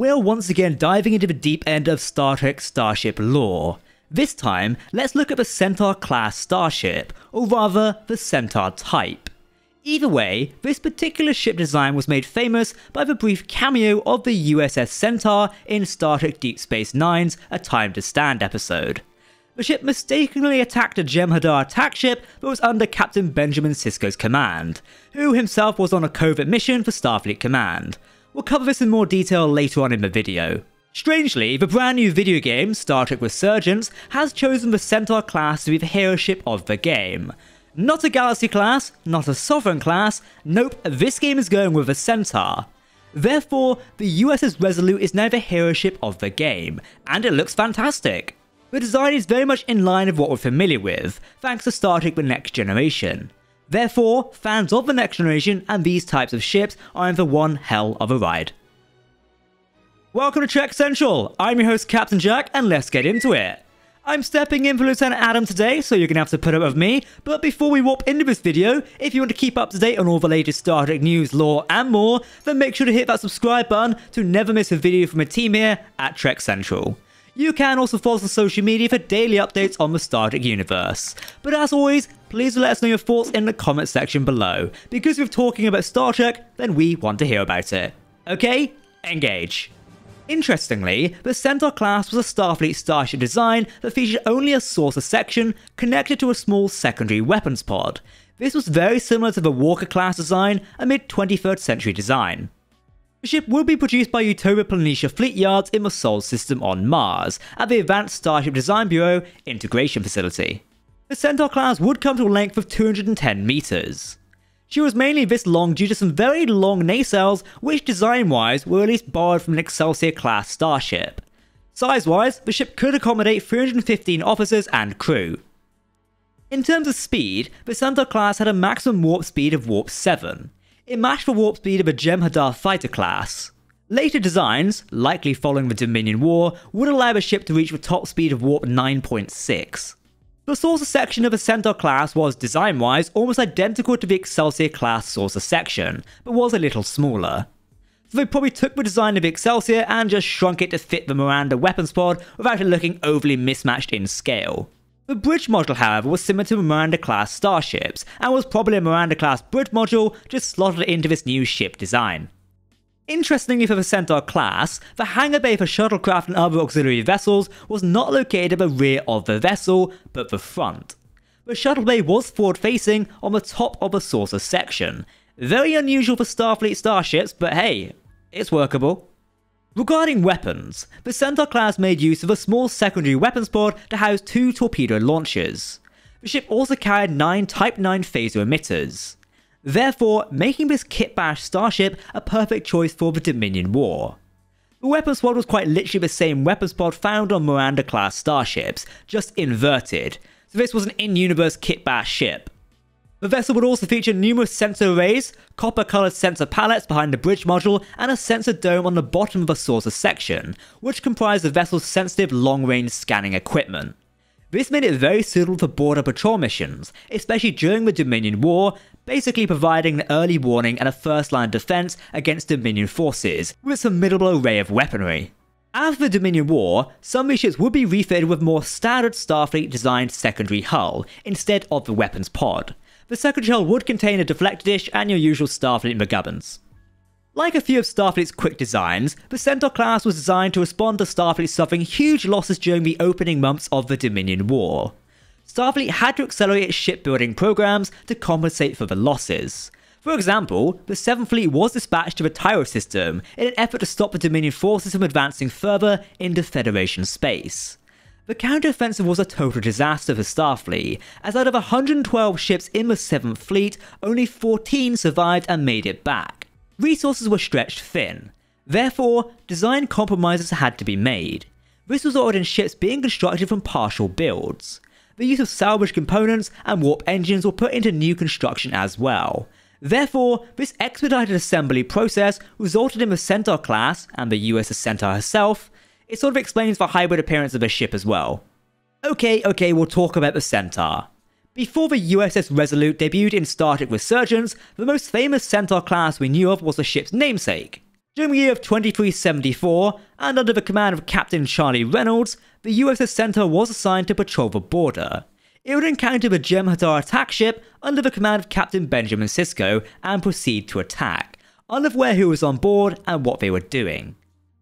we're once again diving into the deep end of Star Trek Starship lore. This time, let's look at the Centaur-class Starship, or rather, the Centaur-Type. Either way, this particular ship design was made famous by the brief cameo of the USS Centaur in Star Trek Deep Space Nine's A Time to Stand episode. The ship mistakenly attacked a Jem'Hadar attack ship that was under Captain Benjamin Sisko's command, who himself was on a covert mission for Starfleet Command. We'll cover this in more detail later on in the video. Strangely, the brand new video game, Star Trek Resurgence, has chosen the Centaur class to be the hero ship of the game. Not a Galaxy class, not a Sovereign class, nope, this game is going with a Centaur. Therefore, the USS Resolute is now the hero ship of the game, and it looks fantastic. The design is very much in line with what we're familiar with, thanks to Star Trek The Next Generation. Therefore, fans of The Next Generation and these types of ships are in for one hell of a ride. Welcome to Trek Central, I'm your host Captain Jack, and let's get into it. I'm stepping in for Lieutenant Adam today, so you're going to have to put up with me, but before we warp into this video, if you want to keep up to date on all the latest Star Trek news, lore, and more, then make sure to hit that subscribe button to never miss a video from a team here at Trek Central. You can also follow us on social media for daily updates on the Star Trek universe. But as always, please let us know your thoughts in the comment section below, because if we're talking about Star Trek, then we want to hear about it. Okay? Engage. Interestingly, the Centaur class was a Starfleet Starship design that featured only a saucer section connected to a small secondary weapons pod. This was very similar to the Walker class design, a mid-23rd century design. The ship will be produced by Utopia Planitia Fleet Yards in the Sol system on Mars, at the Advanced Starship Design Bureau Integration Facility. The Centaur class would come to a length of 210 meters. She was mainly this long due to some very long nacelles, which design-wise were at least borrowed from an Excelsior-class starship. Size-wise, the ship could accommodate 315 officers and crew. In terms of speed, the Centaur class had a maximum warp speed of warp 7. It matched the warp speed of a Jem'Hadar fighter class. Later designs, likely following the Dominion War, would allow the ship to reach the top speed of warp 9.6. The saucer section of the Centaur class was, design-wise, almost identical to the Excelsior-class saucer section, but was a little smaller. So they probably took the design of the Excelsior and just shrunk it to fit the Miranda weapons pod without it looking overly mismatched in scale. The bridge module, however, was similar to Miranda-class starships, and was probably a Miranda-class bridge module just slotted into this new ship design. Interestingly for the Centaur class, the hangar bay for shuttlecraft and other auxiliary vessels was not located at the rear of the vessel, but the front. The shuttle bay was forward-facing on the top of the saucer section. Very unusual for Starfleet starships, but hey, it's workable. Regarding weapons, the Centaur class made use of a small secondary weapons pod to house 2 torpedo launchers. The ship also carried 9 Type 9 phaser emitters. Therefore, making this kit-bashed starship a perfect choice for the Dominion War. The weapons pod was quite literally the same weapons pod found on Miranda-class starships, just inverted, so this was an in-universe kit-bashed ship. The vessel would also feature numerous sensor arrays, copper-coloured sensor pallets behind the bridge module, and a sensor dome on the bottom of the saucer section, which comprised the vessel's sensitive long-range scanning equipment. This made it very suitable for border patrol missions, especially during the Dominion War, basically providing an early warning and a first-line defense against Dominion forces, with its formidable array of weaponry. After the Dominion War, some of these ships would be refitted with more standard Starfleet-designed secondary hull, instead of the weapons pod. The secondary hull would contain a deflector dish and your usual Starfleet McGubbins. Like a few of Starfleet's quick designs, the Centaur class was designed to respond to Starfleet suffering huge losses during the opening months of the Dominion War. Starfleet had to accelerate its shipbuilding programs to compensate for the losses. For example, the 7th Fleet was dispatched to the Tyro system in an effort to stop the Dominion forces from advancing further into Federation space. The counteroffensive was a total disaster for Starfleet, as out of 112 ships in the 7th Fleet, only 14 survived and made it back. Resources were stretched thin. Therefore, design compromises had to be made. This resulted in ships being constructed from partial builds. The use of salvage components and warp engines were put into new construction as well. Therefore, this expedited assembly process resulted in the Centaur class and the U.S.S Centaur herself. It sort of explains the hybrid appearance of the ship as well. Okay, we'll talk about the Centaur. Before the USS Resolute debuted in Star Trek Resurgence, the most famous Centaur class we knew of was the ship's namesake, During the year of 2374, and under the command of Captain Charlie Reynolds, the USS Centaur was assigned to patrol the border. It would encounter the Jem'Hadar attack ship under the command of Captain Benjamin Sisko and proceed to attack, unaware who was on board and what they were doing.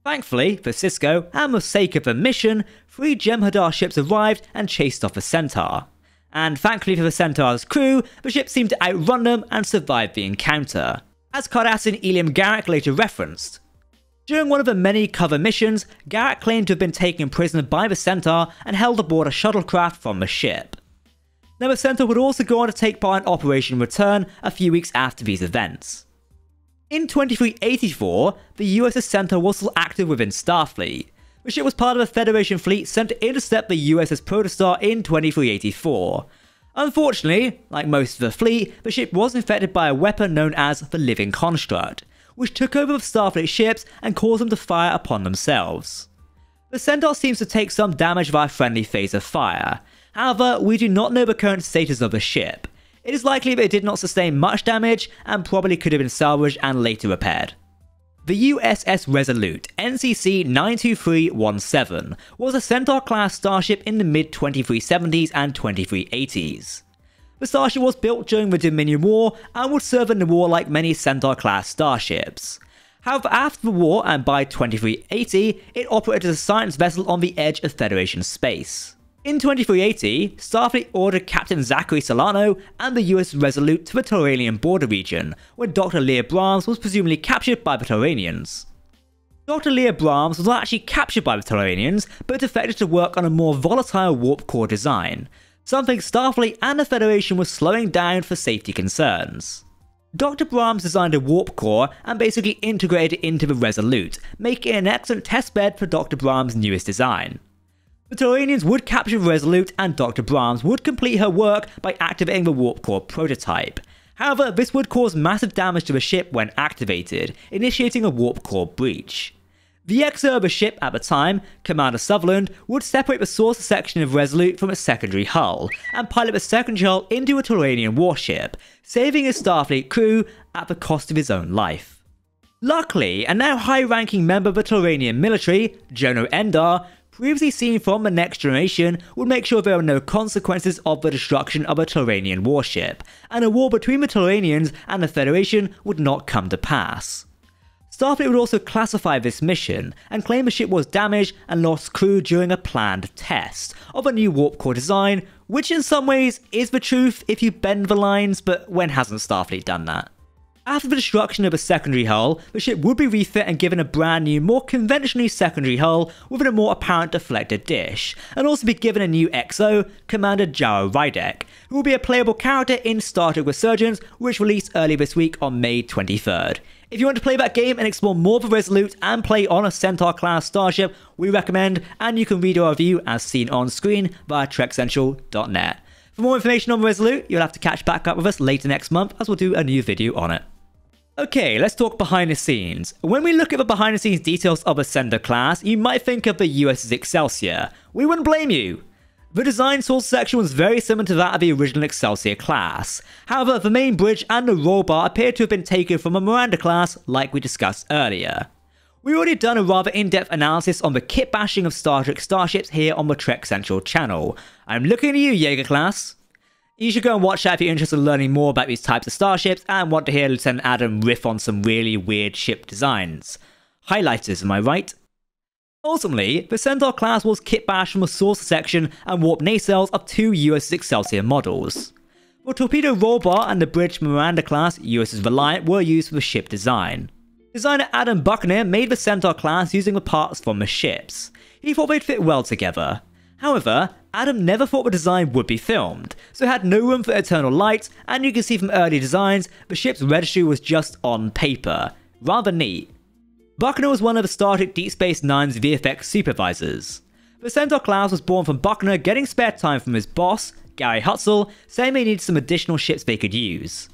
Thankfully, for Sisko and the sake of the mission, 3 Jem'Hadar ships arrived and chased off the Centaur. And thankfully for the Centaur's crew, the ship seemed to outrun them and survived the encounter, as Cardassian Eliam Garrick later referenced. During one of the many cover missions, Garrick claimed to have been taken prisoner by the Centaur and held aboard a shuttlecraft from the ship. Now the Centaur would also go on to take part in Operation Return a few weeks after these events. In 2384, the USS Centaur was still active within Starfleet. The ship was part of a Federation fleet sent to intercept the USS Protostar in 2384. Unfortunately, like most of the fleet, the ship was infected by a weapon known as the Living Construct, which took over the Starfleet ships and caused them to fire upon themselves. The Centaur seems to take some damage via friendly phaser fire. However, we do not know the current status of the ship. It is likely that it did not sustain much damage and probably could have been salvaged and later repaired. The USS Resolute, NCC 92317, was a Centaur-class starship in the mid-2370s and 2380s. The starship was built during the Dominion War and would serve in the war like many Centaur-class starships. However, after the war and by 2380, it operated as a science vessel on the edge of Federation space. In 2380, Starfleet ordered Captain Zachary Solano and the USS Resolute to the Tauranian border region, where Dr. Leah Brahms was presumably captured by the Tauranians. Dr. Leah Brahms was not actually captured by the Tauranians, but defected to work on a more volatile warp core design, something Starfleet and the Federation were slowing down for safety concerns. Dr. Brahms designed a warp core and basically integrated it into the Resolute, making it an excellent testbed for Dr. Brahms' newest design. The Tauranians would capture the Resolute and Dr. Brahms would complete her work by activating the warp core prototype. However, this would cause massive damage to the ship when activated, initiating a warp core breach. The XO of the ship at the time, Commander Sutherland, would separate the saucer section of Resolute from its secondary hull, and pilot the secondary hull into a Tauranian warship, saving his Starfleet crew at the cost of his own life. Luckily, a now high-ranking member of the Tauranian military, Jono Endar, previously seen from The Next Generation, would make sure there were no consequences of the destruction of a Tauranian warship, and a war between the Tauranians and the Federation would not come to pass. Starfleet would also classify this mission, and claim the ship was damaged and lost crew during a planned test of a new warp core design, which in some ways is the truth if you bend the lines, but when hasn't Starfleet done that? After the destruction of a secondary hull, the ship would be refit and given a brand new, more conventionally secondary hull with a more apparent deflector dish, and also be given a new XO, Commander Jaro Rydek, who will be a playable character in Star Trek Resurgence, which released early this week on May 23rd. If you want to play that game and explore more of the Resolute and play on a Centaur-class starship, we recommend, and you can read our review as seen on screen via trekcentral.net. For more information on Resolute, you'll have to catch back up with us later next month as we'll do a new video on it. Okay, let's talk behind the scenes. When we look at the behind the scenes details of a Centaur class, you might think of the USS Excelsior. We wouldn't blame you. The design source section was very similar to that of the original Excelsior class. However, the main bridge and the roll bar appear to have been taken from a Miranda class like we discussed earlier. We've already done a rather in-depth analysis on the kit bashing of Star Trek starships here on the Trek Central channel. I'm looking at you, Jaeger class. You should go and watch that if you're interested in learning more about these types of starships and want to hear Lieutenant Adam riff on some really weird ship designs. Highlighters, am I right? Ultimately, the Centaur class was kit bashed from the saucer section and warp nacelles of 2 USS Excelsior models. The torpedo roll bar and the bridge Miranda class USS Reliant were used for the ship design. Designer Adam Buckner made the Centaur class using the parts from the ships. He thought they'd fit well together. However, Adam never thought the design would be filmed, so it had no room for eternal light, and you can see from early designs, the ship's registry was just on paper. Rather neat. Buckner was one of the Star Trek Deep Space Nine's VFX supervisors. The Centaur class was born from Buckner getting spare time from his boss, Gary Hutzel, saying they needed some additional ships they could use.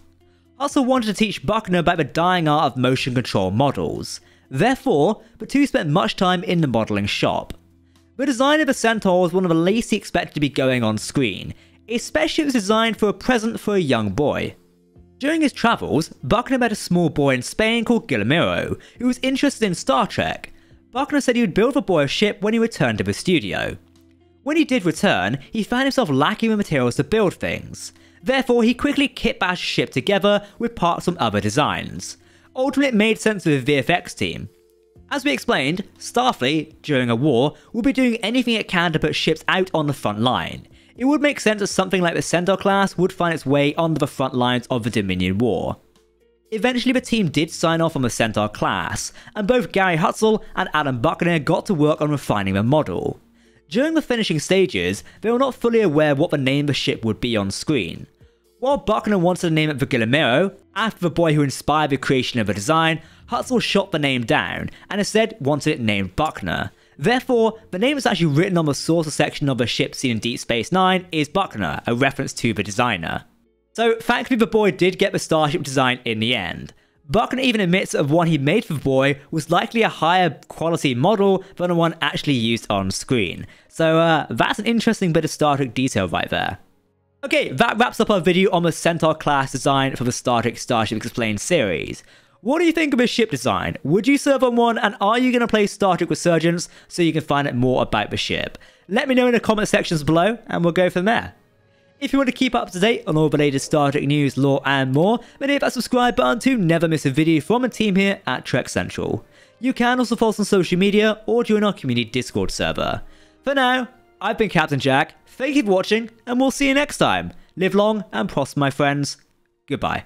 Hutzel wanted to teach Buckner about the dying art of motion control models. Therefore, the two spent much time in the modelling shop. The design of the Centaur was one of the least he expected to be going on screen, especially it was designed for a present for a young boy. During his travels, Buckner met a small boy in Spain called Guillermo, who was interested in Star Trek. Buckner said he would build the boy a ship when he returned to the studio. When he did return, he found himself lacking the materials to build things. Therefore, he quickly kit-bashed the ship together with parts from other designs. Ultimately, it made sense with the VFX team. As we explained, Starfleet, during a war, will be doing anything it can to put ships out on the front line. It would make sense that something like the Centaur-class would find its way onto the front lines of the Dominion War. Eventually, the team did sign off on the Centaur-class, and both Gary Hutzel and Adam Buckner got to work on refining the model. During the finishing stages, they were not fully aware of what the name of the ship would be on screen. While Buckner wanted to name it the Guillermo, after the boy who inspired the creation of the design, Hutzel shot the name down and instead wanted it named Buckner. Therefore, the name that's actually written on the saucer section of the ship seen in Deep Space Nine is Buckner, a reference to the designer. So thankfully the boy did get the Starship design in the end. Buckner even admits that the one he made for the boy was likely a higher quality model than the one actually used on screen. So that's an interesting bit of Star Trek detail right there. Okay, that wraps up our video on the Centaur-class design for the Star Trek Starship Explained series. What do you think of the ship design? Would you serve on one, and are you going to play Star Trek Resurgence so you can find out more about the ship? Let me know in the comment sections below, and we'll go from there. If you want to keep up to date on all the latest Star Trek news, lore, and more, then hit that subscribe button to never miss a video from the team here at Trek Central. You can also follow us on social media or join our community Discord server. For now, I've been Captain Jack, thank you for watching, and we'll see you next time. Live long and prosper, my friends. Goodbye.